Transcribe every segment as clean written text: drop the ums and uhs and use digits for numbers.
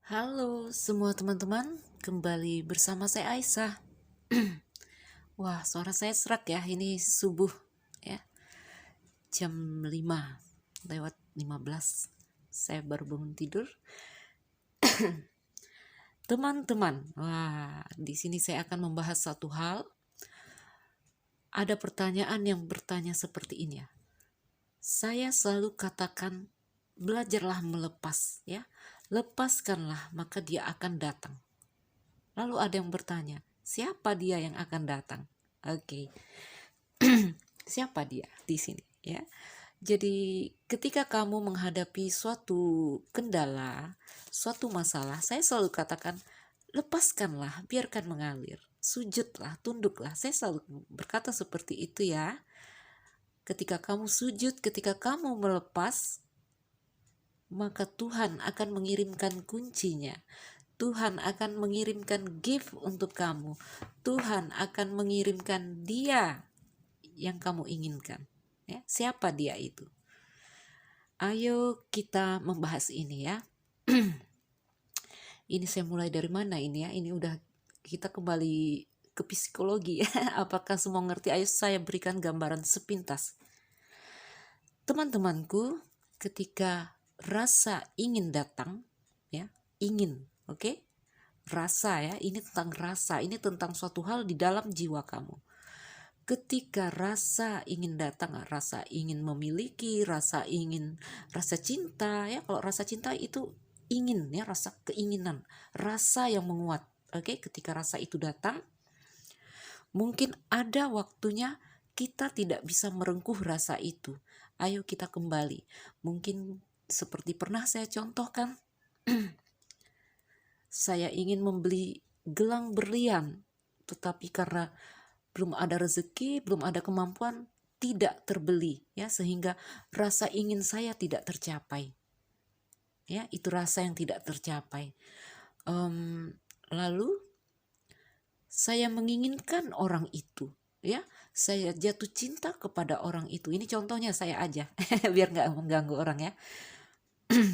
Halo semua teman-teman, kembali bersama saya Aisyah. Wah, suara saya serak ya, ini subuh ya, jam 5:15. Saya baru bangun tidur. Teman-teman, wah, di sini saya akan membahas satu hal. Ada pertanyaan yang bertanya seperti ini ya. Saya selalu katakan, belajarlah melepas ya. Lepaskanlah, maka dia akan datang. Lalu ada yang bertanya, siapa dia yang akan datang? Oke. Siapa dia di sini ya? Jadi ketika kamu menghadapi suatu kendala, suatu masalah, saya selalu katakan lepaskanlah, biarkan mengalir. Sujudlah, tunduklah. Saya selalu berkata seperti itu ya. Ketika kamu sujud, ketika kamu melepas, maka Tuhan akan mengirimkan kuncinya. Tuhan akan mengirimkan gift untuk kamu. Tuhan akan mengirimkan dia yang kamu inginkan. Ya, siapa dia itu? Ayo kita membahas ini ya. Ini saya mulai dari mana ini ya? Ini udah kita kembali ke psikologi ya. Apakah semua ngerti? Ayo saya berikan gambaran sepintas. Teman-temanku, ketika rasa ingin datang, ya, ingin, oke? Rasa ya, ini tentang rasa, ini tentang suatu hal di dalam jiwa kamu. Ketika rasa ingin datang, rasa ingin memiliki, rasa cinta ya. Kalau rasa cinta itu ingin ya, rasa keinginan, rasa yang menguat. Oke, ketika rasa itu datang, mungkin ada waktunya kita tidak bisa merengkuh rasa itu. Ayo kita kembali. Mungkin seperti pernah saya contohkan, saya ingin membeli gelang berlian, tetapi karena belum ada rezeki, belum ada kemampuan, tidak terbeli ya, sehingga rasa ingin saya tidak tercapai. Ya, itu rasa yang tidak tercapai. Lalu saya menginginkan orang itu, ya, saya jatuh cinta kepada orang itu. Ini contohnya saya aja, biar nggak mengganggu orang ya.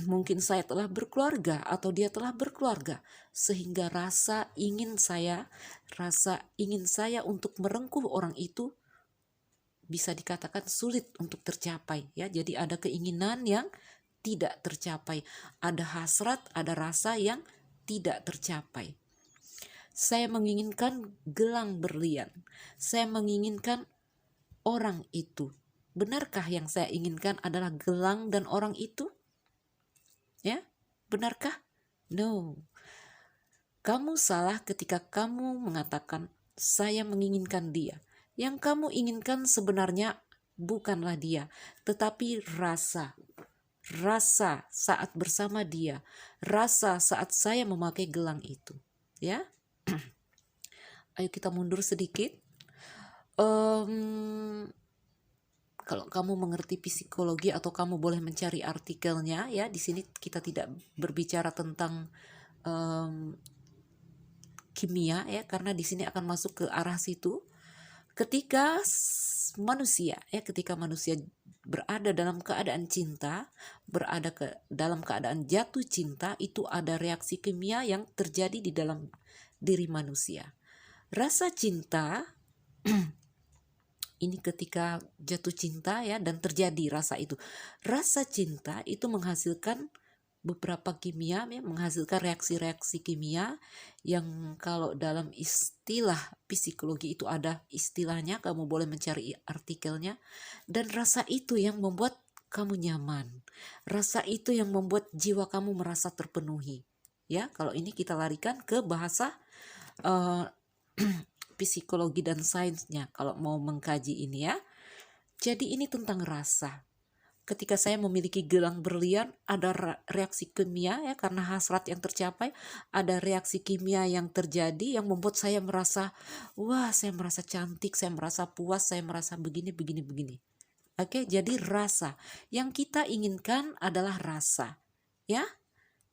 Mungkin saya telah berkeluarga atau dia telah berkeluarga, sehingga rasa ingin saya untuk merengkuh orang itu bisa dikatakan sulit untuk tercapai ya. Jadi ada keinginan yang tidak tercapai, ada hasrat, ada rasa yang tidak tercapai. Saya menginginkan gelang berlian, saya menginginkan orang itu. Benarkah yang saya inginkan adalah gelang dan orang itu? Ya, benarkah? No. Kamu salah ketika kamu mengatakan saya menginginkan dia. Yang kamu inginkan sebenarnya bukanlah dia, tetapi rasa. Rasa saat bersama dia, rasa saat saya memakai gelang itu. Ya, ayo kita mundur sedikit. Kalau kamu mengerti psikologi atau kamu boleh mencari artikelnya ya. Di sini kita tidak berbicara tentang kimia ya, karena di sini akan masuk ke arah situ. Ketika manusia berada dalam keadaan cinta, dalam keadaan jatuh cinta, itu ada reaksi kimia yang terjadi di dalam diri manusia. Rasa cinta ini ketika jatuh cinta ya, dan terjadi rasa itu. Rasa cinta itu menghasilkan beberapa kimia ya, menghasilkan reaksi-reaksi kimia yang kalau dalam istilah psikologi itu ada istilahnya, kamu boleh mencari artikelnya. Dan rasa itu yang membuat kamu nyaman, rasa itu yang membuat jiwa kamu merasa terpenuhi ya. Kalau ini kita larikan ke bahasa psikologi dan sainsnya kalau mau mengkaji ini ya. Jadi ini tentang rasa. Ketika saya memiliki gelang berlian, ada reaksi kimia ya, karena hasrat yang tercapai, ada reaksi kimia yang terjadi yang membuat saya merasa, wah, saya merasa cantik, saya merasa puas, saya merasa begini. Oke, jadi rasa. Yang kita inginkan adalah rasa. Ya,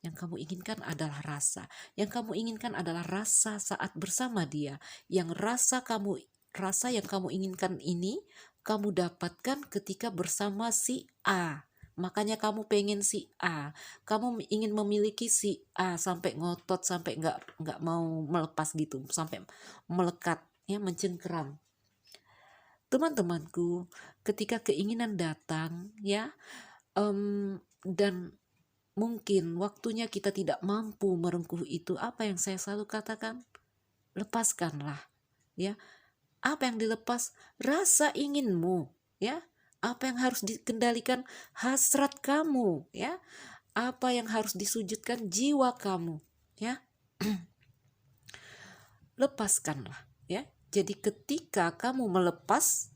yang kamu inginkan adalah rasa. Yang kamu inginkan adalah rasa saat bersama dia. Yang rasa yang kamu inginkan ini kamu dapatkan ketika bersama si A. makanya kamu pengen si A, kamu ingin memiliki si A sampai ngotot, sampai nggak mau melepas gitu, sampai melekat, ya, mencengkeram. Teman-temanku, ketika keinginan datang, ya, dan mungkin waktunya kita tidak mampu merengkuh itu, apa yang saya selalu katakan? Lepaskanlah, ya. Apa yang dilepas? Rasa inginmu, ya. Apa yang harus dikendalikan? Hasrat kamu, ya. Apa yang harus disujudkan? Jiwa kamu, ya. Lepaskanlah, ya. Jadi ketika kamu melepas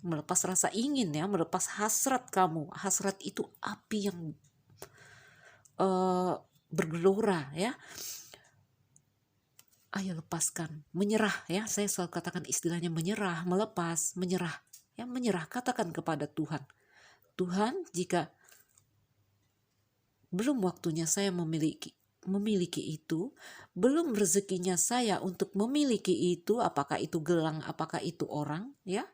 rasa ingin, ya, melepas hasrat kamu. Hasrat itu api yang bergelora, ya. Ayo lepaskan, menyerah, ya. Saya selalu katakan istilahnya menyerah, melepas, menyerah, ya, menyerah. Katakan kepada Tuhan, Tuhan, jika belum waktunya saya memiliki itu, belum rezekinya saya untuk memiliki itu, apakah itu gelang, apakah itu orang, ya,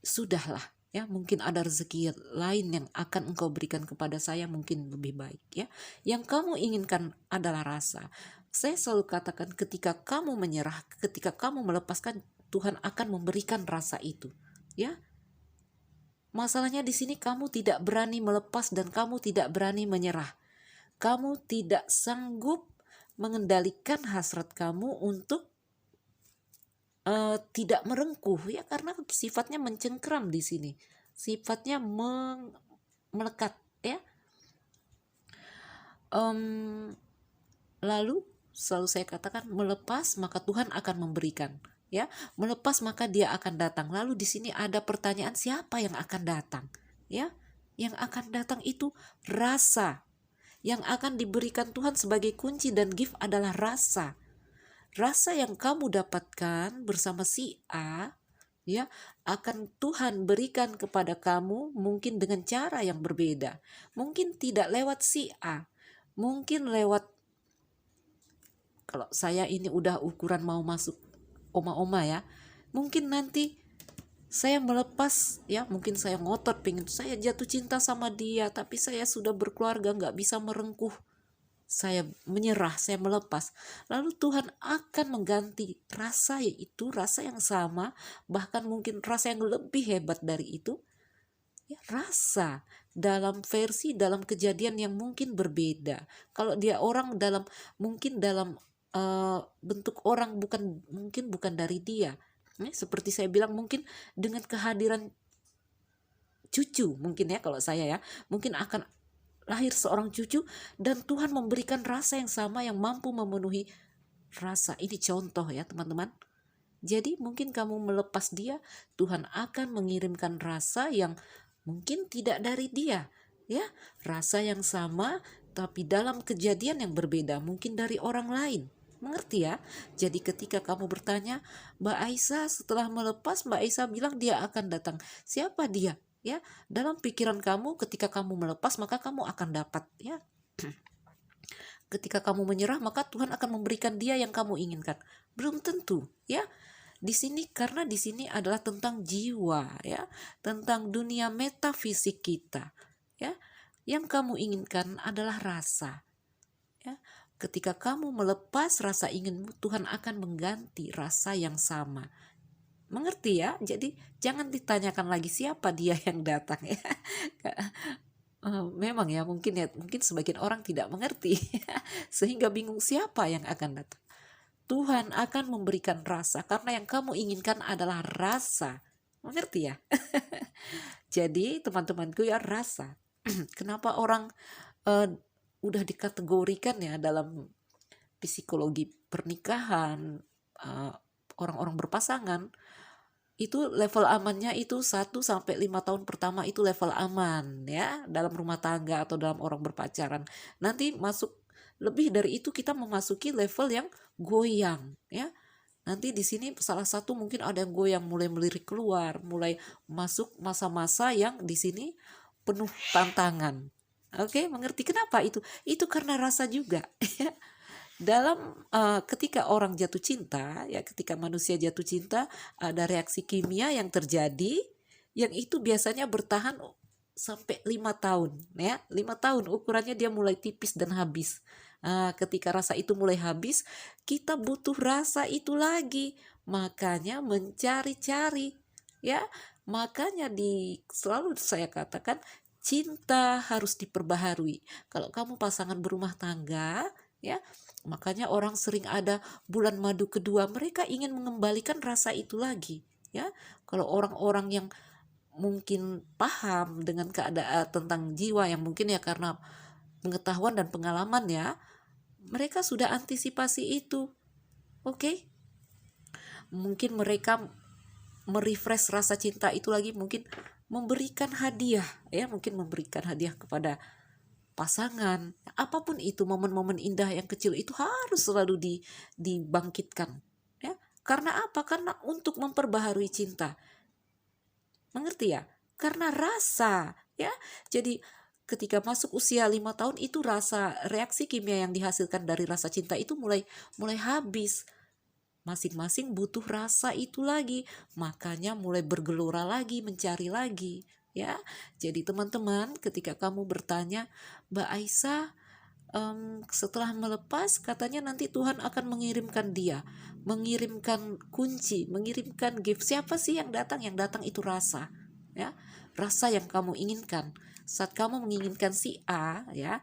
sudahlah, ya, mungkin ada rezeki lain yang akan engkau berikan kepada saya, mungkin lebih baik, ya. Yang kamu inginkan adalah rasa. Saya selalu katakan ketika kamu menyerah, ketika kamu melepaskan, Tuhan akan memberikan rasa itu, ya. Masalahnya di sini kamu tidak berani melepas dan kamu tidak berani menyerah. Kamu tidak sanggup mengendalikan hasrat kamu untuk tidak merengkuh, ya, karena sifatnya mencengkeram di sini. Sifatnya melekat, ya. Lalu selalu saya katakan melepas maka Tuhan akan memberikan. Ya, melepas maka dia akan datang. Lalu di sini ada pertanyaan, siapa yang akan datang? Ya, yang akan datang itu rasa. Yang akan diberikan Tuhan sebagai kunci dan gift adalah rasa. Rasa yang kamu dapatkan bersama si A, ya, akan Tuhan berikan kepada kamu mungkin dengan cara yang berbeda. Mungkin tidak lewat si A, mungkin lewat, kalau saya ini udah ukuran mau masuk oma-oma, ya, mungkin nanti saya melepas, ya, mungkin saya ngotot pengen, saya jatuh cinta sama dia, tapi saya sudah berkeluarga, nggak bisa merengkuh, saya menyerah, saya melepas. Lalu Tuhan akan mengganti rasa, yaitu rasa yang sama, bahkan mungkin rasa yang lebih hebat dari itu, ya, rasa dalam versi, dalam kejadian yang mungkin berbeda. Kalau dia orang mungkin dalam bentuk orang, bukan dari dia. Seperti saya bilang, mungkin dengan kehadiran cucu, mungkin, ya, kalau saya, ya, mungkin akan lahir seorang cucu dan Tuhan memberikan rasa yang sama yang mampu memenuhi rasa. Ini contoh, ya, teman-teman. Jadi mungkin kamu melepas dia, Tuhan akan mengirimkan rasa yang mungkin tidak dari dia, ya, rasa yang sama tapi dalam kejadian yang berbeda, mungkin dari orang lain. Mengerti, ya? Jadi ketika kamu bertanya, Mbak Aisyah setelah melepas, Mbak Aisyah bilang dia akan datang. Siapa dia? Ya, dalam pikiran kamu ketika kamu melepas maka kamu akan dapat, ya. Ketika kamu menyerah maka Tuhan akan memberikan dia yang kamu inginkan. Belum tentu, ya. Di sini, karena di sini adalah tentang jiwa, ya, tentang dunia metafisik kita, ya. Yang kamu inginkan adalah rasa, ya. Ketika kamu melepas rasa inginmu, Tuhan akan mengganti rasa yang sama. Mengerti, ya? Jadi jangan ditanyakan lagi siapa dia yang datang, ya. Memang, ya, mungkin sebagian orang tidak mengerti sehingga bingung siapa yang akan datang. Tuhan akan memberikan rasa karena yang kamu inginkan adalah rasa. Mengerti, ya? Jadi teman-temanku, ya, rasa. Kenapa orang udah dikategorikan, ya, dalam psikologi pernikahan, orang-orang berpasangan itu level amannya itu 1 sampai 5 tahun pertama itu level aman, ya, dalam rumah tangga atau dalam orang berpacaran. Nanti masuk lebih dari itu kita memasuki level yang goyang, ya. Nanti di sini salah satu mungkin ada yang goyang, mulai melirik keluar, mulai masuk masa-masa yang di sini penuh tantangan. Oke, mengerti kenapa itu? Itu karena rasa juga. Dalam ketika orang jatuh cinta, ya, ketika manusia jatuh cinta, ada reaksi kimia yang terjadi, yang itu biasanya bertahan sampai 5 tahun ya. 5 tahun ukurannya dia mulai tipis dan habis. Ketika rasa itu mulai habis, kita butuh rasa itu lagi. Makanya mencari-cari ya. Makanya selalu saya katakan cinta harus diperbaharui. Kalau kamu pasangan berumah tangga ya, makanya orang sering ada bulan madu kedua, mereka ingin mengembalikan rasa itu lagi ya. Kalau orang-orang yang mungkin paham dengan keadaan tentang jiwa, yang mungkin ya karena pengetahuan dan pengalaman ya, mereka sudah antisipasi itu. Oke. Mungkin mereka merefresh rasa cinta itu lagi, mungkin memberikan hadiah ya, mungkin memberikan hadiah kepada pasangan. Apapun itu, momen-momen indah yang kecil itu harus selalu dibangkitkan ya. Karena apa? Karena untuk memperbaharui cinta. Mengerti ya? Karena rasa ya. Jadi ketika masuk usia 5 tahun itu rasa, reaksi kimia yang dihasilkan dari rasa cinta itu mulai habis. Masing-masing butuh rasa itu lagi. Makanya mulai bergelora lagi, mencari lagi ya. Jadi teman-teman, ketika kamu bertanya, Mbak Aisyah, setelah melepas katanya nanti Tuhan akan mengirimkan dia, mengirimkan kunci, mengirimkan gift. Siapa sih yang datang? Yang datang itu rasa ya, rasa yang kamu inginkan. Saat kamu menginginkan si A ya,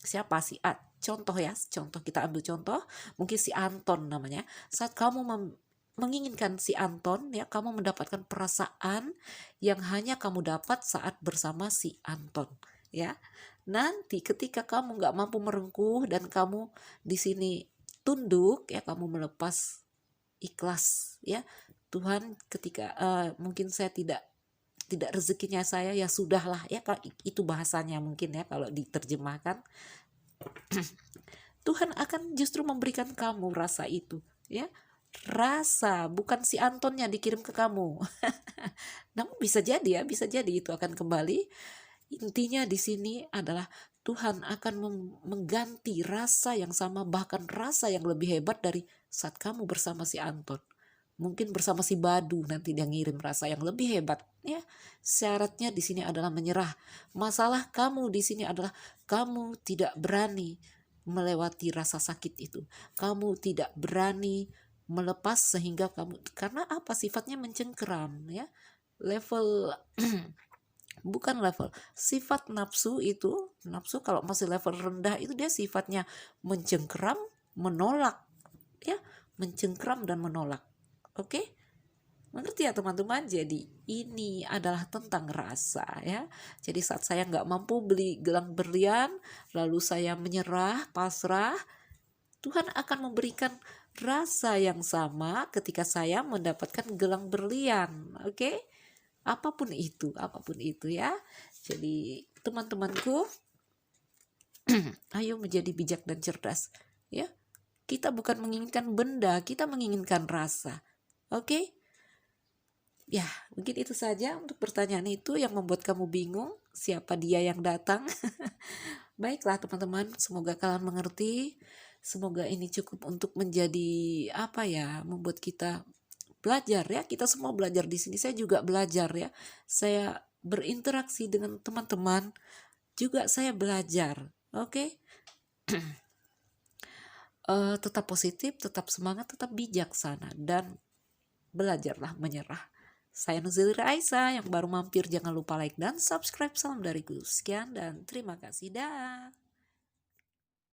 siapa si A? Contoh ya, contoh, kita ambil contoh, mungkin si Anton namanya. Saat kamu menginginkan si Anton ya, kamu mendapatkan perasaan yang hanya kamu dapat saat bersama si Anton ya. Nanti ketika kamu nggak mampu merengkuh dan kamu di sini tunduk ya, kamu melepas, ikhlas ya. Tuhan, ketika mungkin saya tidak rezekinya saya, ya sudahlah ya, itu bahasanya mungkin ya kalau diterjemahkan. Tuhan akan justru memberikan kamu rasa itu ya. Rasa, bukan si Antonnya dikirim ke kamu. Namun bisa jadi ya, bisa jadi itu akan kembali. Intinya di sini adalah Tuhan akan mengganti rasa yang sama, bahkan rasa yang lebih hebat dari saat kamu bersama si Anton. Mungkin bersama si Badu nanti dia ngirim rasa yang lebih hebat ya. Syaratnya di sini adalah menyerah. Masalah kamu di sini adalah kamu tidak berani melewati rasa sakit itu. Kamu tidak berani melepas sehingga kamu, karena apa? Sifatnya mencengkeram ya. Level bukan level, sifat nafsu itu, nafsu kalau masih level rendah itu dia sifatnya mencengkeram, menolak ya, mencengkeram dan menolak. Oke? Mengerti ya teman-teman? Jadi ini adalah tentang rasa ya. Jadi saat saya nggak mampu beli gelang berlian, lalu saya menyerah, pasrah, Tuhan akan memberikan rasa yang sama ketika saya mendapatkan gelang berlian. Oke? Apapun itu ya. Jadi teman-temanku, ayo menjadi bijak dan cerdas ya. Kita bukan menginginkan benda, kita menginginkan rasa. Oke? Ya, mungkin itu saja untuk pertanyaan itu yang membuat kamu bingung siapa dia yang datang. Baiklah teman-teman, semoga kalian mengerti. Semoga ini cukup untuk menjadi apa ya, membuat kita belajar ya. Kita semua belajar di sini. Saya juga belajar ya. Saya berinteraksi dengan teman-teman, juga saya belajar. Oke? Tetap positif, tetap semangat, tetap bijaksana, dan belajarlah menyerah. Saya Nuzil Raisa, yang baru mampir jangan lupa like dan subscribe. Salam dariku, sekian dan terima kasih dah.